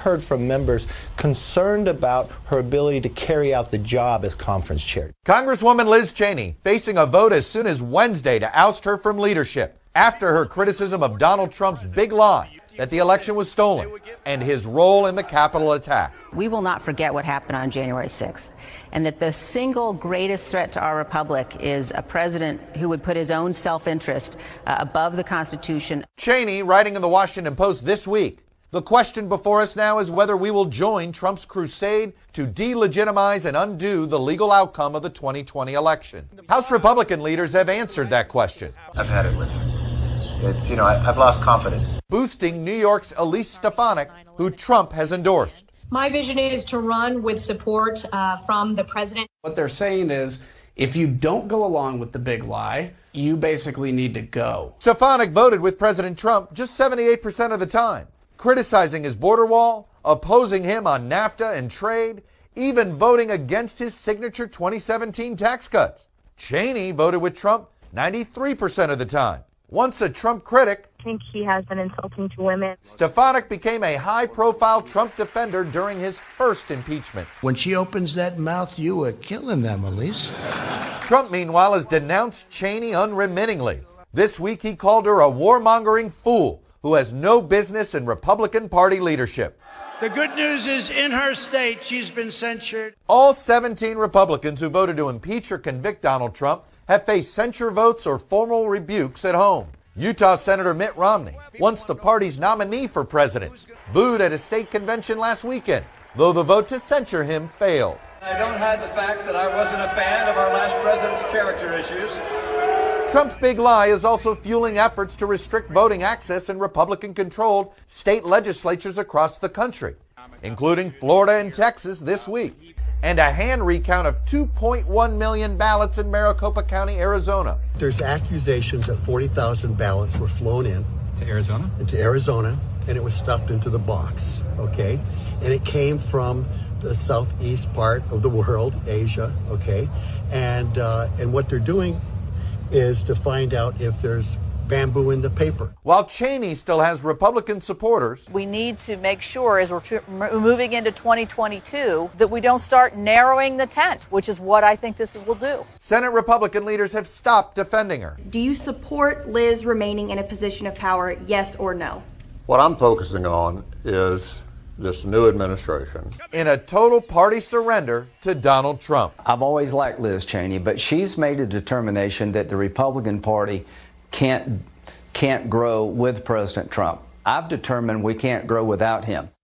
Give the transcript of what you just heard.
heard from members concerned about her ability to carry out the job as conference chair. Congresswoman Liz Cheney facing a vote as soon as Wednesday to oust her from leadership after her criticism of Donald Trump's big lie that the election was stolen and his role in the Capitol attack. We will not forget what happened on January 6th, and that the single greatest threat to our republic is a president who would put his own self-interest above the Constitution. Cheney writing in the Washington Post this week, the question before us now is whether we will join Trump's crusade to delegitimize and undo the legal outcome of the 2020 election. House Republican leaders have answered that question. I've had it with him. It's, I've lost confidence. Boosting New York's Elise Stefanik, who Trump has endorsed. My vision is to run with support from the president. What they're saying is, if you don't go along with the big lie, you basically need to go. Stefanik voted with President Trump just 78% of the time, criticizing his border wall, opposing him on NAFTA and trade, even voting against his signature 2017 tax cuts. Cheney voted with Trump 93% of the time. Once a Trump critic, I think he has been insulting to women. Stefanik became a high-profile Trump defender during his first impeachment. When she opens that mouth, you are killing them, Elise. Trump, meanwhile, has denounced Cheney unremittingly. This week, he called her a warmongering fool who has no business in Republican Party leadership. The good news is, in her state, she's been censured. All 17 Republicans who voted to impeach or convict Donald Trump have faced censure votes or formal rebukes at home. Utah Senator Mitt Romney, once the party's nominee for president, booed at a state convention last weekend, though the vote to censure him failed. I don't hide the fact that I wasn't a fan of our last president's character issues. Trump's big lie is also fueling efforts to restrict voting access in Republican-controlled state legislatures across the country, including Florida and Texas this week, and a hand recount of 2.1 million ballots in Maricopa County, Arizona. There's accusations that 40,000 ballots were flown in. To Arizona? Into Arizona, and it was stuffed into the box, okay? And it came from the southeast part of the world, Asia, okay? And what they're doing is to find out if there's bamboo in the paper. While Cheney still has Republican supporters, we need to make sure as we're moving into 2022 that we don't start narrowing the tent, which is what I think this will do. Senate Republican leaders have stopped defending her. Do you support Liz remaining in a position of power, yes or no? What I'm focusing on is this new administration. In a total party surrender to Donald Trump. I've always liked Liz Cheney, but she's made a determination that the Republican Party can't grow with President Trump. I've determined we can't grow without him.